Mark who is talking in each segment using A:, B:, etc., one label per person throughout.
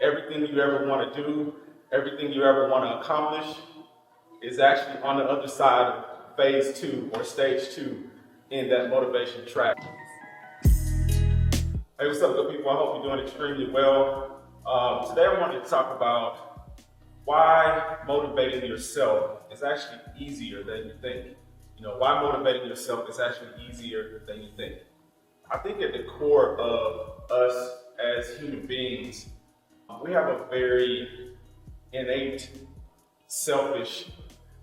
A: everything you ever want to do, everything you ever want to accomplish is actually on the other side of phase 2 or stage 2 in that motivation track. Hey, what's up, good people? I hope you're doing extremely well. Today I wanted to talk about why motivating yourself is actually easier than you think. Why motivating yourself is actually easier than you think. I think at the core of us as human beings, we have a very innate, selfish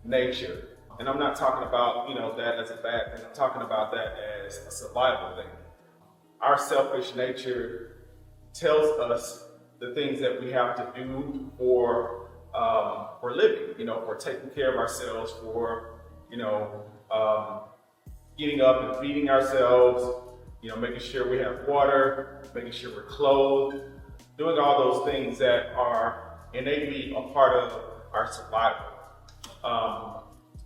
A: nature. And I'm not talking about, that as a bad thing. I'm talking about that as a survival thing. Our selfish nature tells us the things that we have to do for living, for taking care of ourselves, for, getting up and feeding ourselves, making sure we have water, making sure we're clothed, doing all those things that are innately a part of our survival.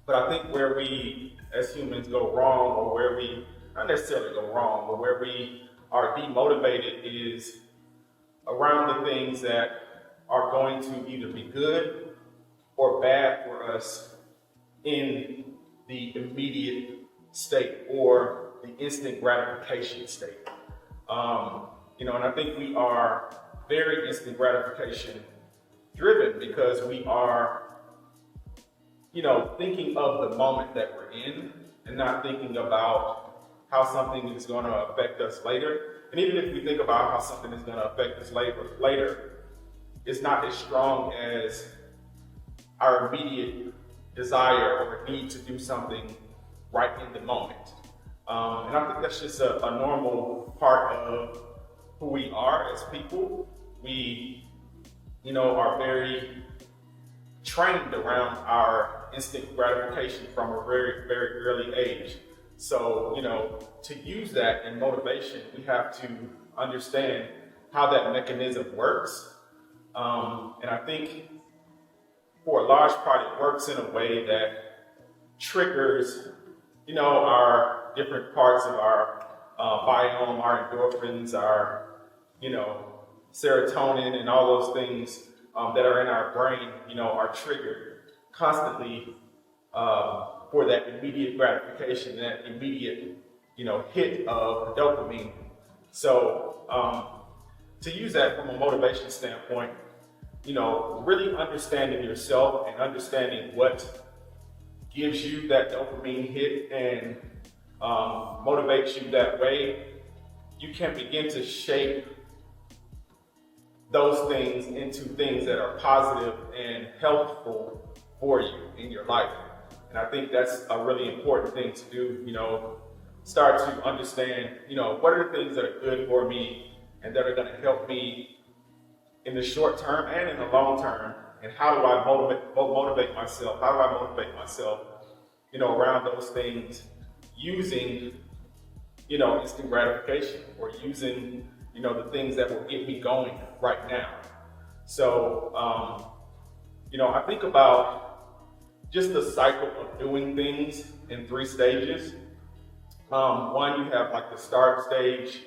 A: But I think where we as humans go wrong, or where we not necessarily go wrong, but where we are demotivated is around the things that are going to either be good or bad for us in the immediate state or the instant gratification state. And I think we are very instant gratification driven because we are, thinking of the moment that we're in and not thinking about how something is going to affect us later. And even if we think about how something is going to affect us later, it's not as strong as our immediate desire or need to do something right in the moment. And I think that's just a normal part of who we are as people. We, are very trained around our instant gratification from a very, very early age. So, to use that in motivation, we have to understand how that mechanism works. And I think for a large part, it works in a way that triggers, our different parts of our biome, our endorphins, our, serotonin, and all those things that are in our brain, are triggered constantly for that immediate gratification, that immediate, hit of dopamine. So to use that from a motivation standpoint, really understanding yourself and understanding what gives you that dopamine hit and motivates you that way, you can begin to shape those things into things that are positive and helpful for you in your life. And I think that's a really important thing to do, start to understand, what are the things that are good for me and that are going to help me in the short term and in the long term, and how do I motivate myself? How do I motivate myself, around those things using, instant gratification or using, the things that will get me going right now. So, I think about just the cycle of doing things in 3 stages. One, you have like the start stage,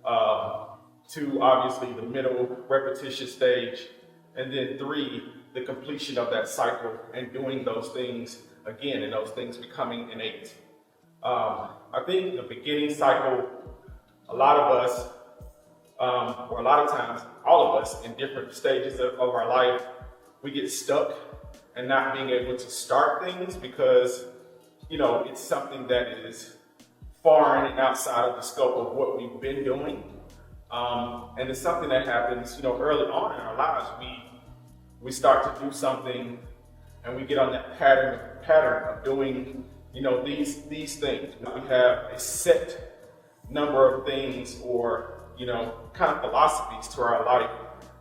A: 2, obviously the middle repetitious stage, and then 3, the completion of that cycle and doing those things again, and those things becoming innate. I think the beginning cycle, a lot of us, or a lot of times, all of us in different stages of our life, we get stuck and not being able to start things because, it's something that is foreign and outside of the scope of what we've been doing. And it's something that happens, early on in our lives. We start to do something and we get on that pattern of doing, these things. We have a set number of things or, kind of philosophies to our life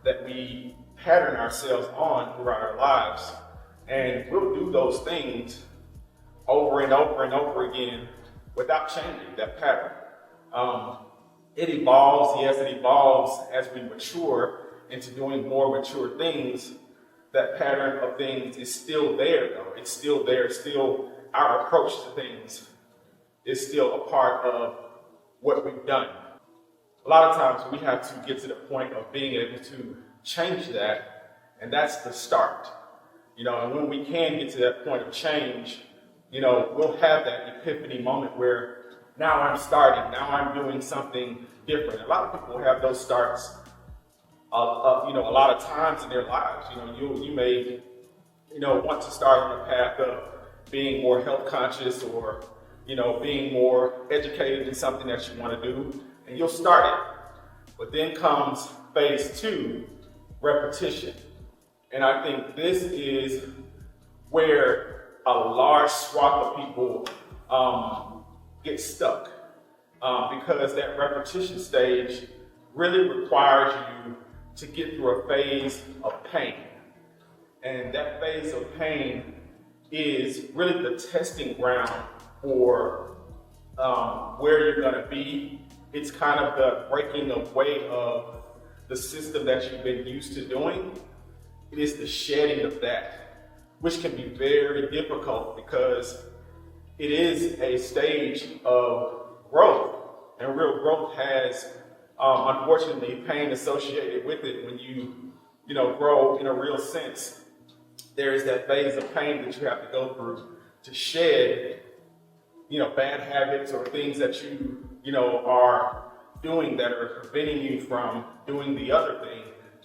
A: that we pattern ourselves on throughout our lives. And we'll do those things over and over and over again without changing that pattern. It evolves, yes, it evolves as we mature into doing more mature things. That pattern of things is still there, though. It's still there. Still, our approach to things is still a part of what we've done. A lot of times we have to get to the point of being able to change that, and that's the start. And when we can get to that point of change, we'll have that epiphany moment where now I'm starting, now I'm doing something different. A lot of people have those starts, a lot of times in their lives. You may, want to start on the path of being more health conscious or, being more educated in something that you want to do, and you'll start it. But then comes phase 2, repetition. And I think this is where a large swath of people get stuck because that repetition stage really requires you to get through a phase of pain. And that phase of pain is really the testing ground for where you're going to be. It's kind of the breaking away of the system that you've been used to doing. It is the shedding of that, which can be very difficult because it is a stage of growth, and real growth has, unfortunately, pain associated with it. When you grow in a real sense, there is that phase of pain that you have to go through to shed, bad habits or things that you are doing that are preventing you from doing the other thing.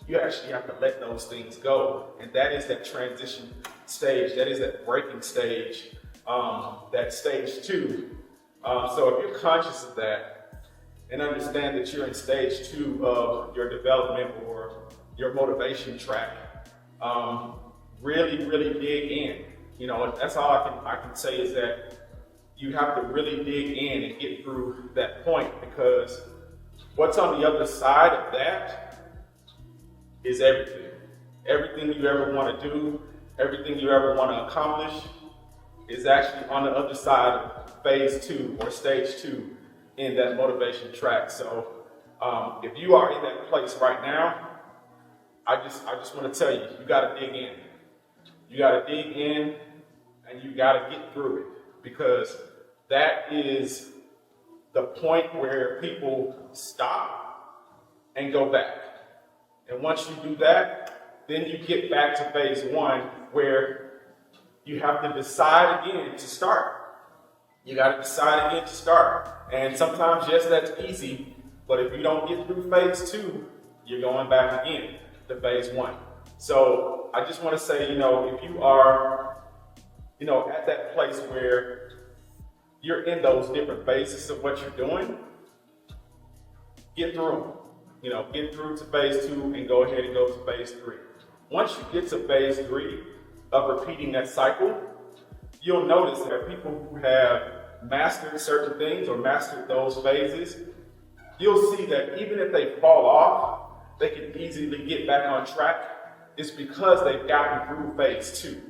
A: You actually have to let those things go. And that is that transition stage. That is that breaking stage, that stage 2. So if you're conscious of that and understand that you're in stage 2 of your development or your motivation track, really, really dig in. That's all I can say is that you have to really dig in and get through that point, because what's on the other side of that is everything. Everything you ever want to do, everything you ever want to accomplish is actually on the other side of phase 2 or stage 2 in that motivation track. So if you are in that place right now, I just want to tell you, you got to dig in. You got to dig in and you got to get through it, because that is the point where people stop and go back. And once you do that, then you get back to phase 1 where you have to decide again to start. You got to decide again to start. And sometimes, yes, that's easy, but if you don't get through phase 2, you're going back again to phase 1. So I just want to say, if you are, at that place where you're in those different phases of what you're doing, get through them. Get through to phase 2 and go ahead and go to phase 3. Once you get to phase 3 of repeating that cycle, you'll notice that people who have mastered certain things or mastered those phases, you'll see that even if they fall off, they can easily get back on track. It's because they've gotten through phase 2.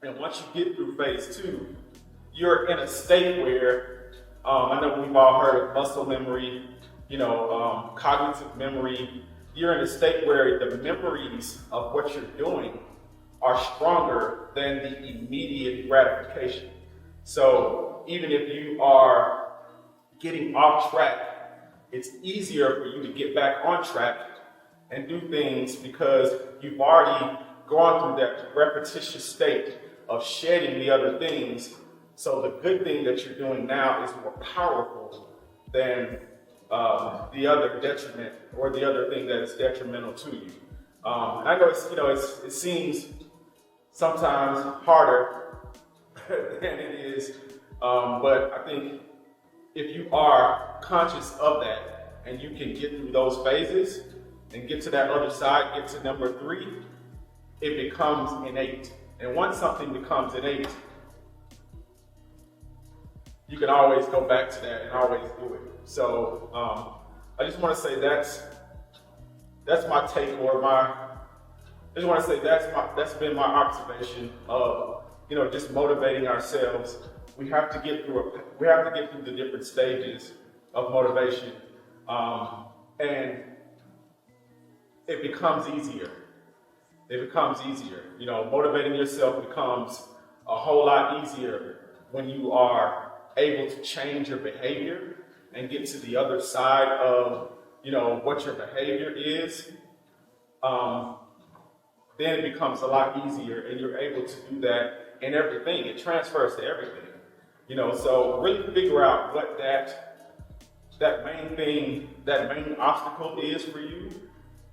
A: And once you get through phase 2, you're in a state where, I know we've all heard of muscle memory, cognitive memory. You're in a state where the memories of what you're doing are stronger than the immediate gratification. So even if you are getting off track, it's easier for you to get back on track and do things because you've already gone through that repetitious state of shedding the other things. So the good thing that you're doing now is more powerful than the other detriment or the other thing that is detrimental to you. I know it seems sometimes harder than it is, but I think if you are conscious of that and you can get through those phases and get to that other side, get to number 3, it becomes innate. And once something becomes innate, you can always go back to that and always do it. So I just want to say that's my take, or I just want to say that's been my observation of just motivating ourselves. We have to get through the different stages of motivation, and it becomes easier. It becomes easier. Motivating yourself becomes a whole lot easier when you are able to change your behavior and get to the other side of what your behavior is. then it becomes a lot easier, and you're able to do that in everything. It transfers to everything, so really figure out what that main thing, that main obstacle is for you,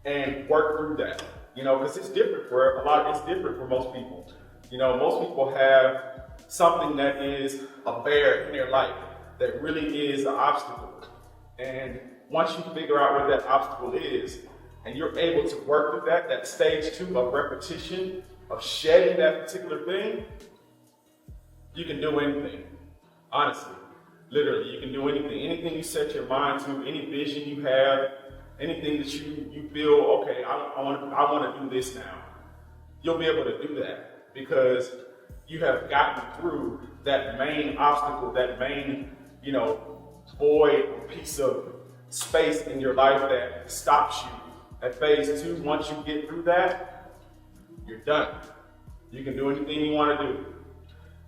A: and work through that. Because it's different it's different for most people. Most people have something that is a bear in their life that really is an obstacle. And once you figure out what that obstacle is, and you're able to work through that stage 2 of repetition, of shedding that particular thing, you can do anything. Honestly, literally, you can do anything. Anything you set your mind to, any vision you have, anything that you feel, okay, I want to do this now. You'll be able to do that because you have gotten through that main obstacle, that main, void or piece of space in your life that stops you. At phase 2, once you get through that, you're done. You can do anything you want to do.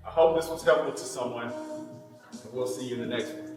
A: I hope this was helpful to someone. We'll see you in the next one.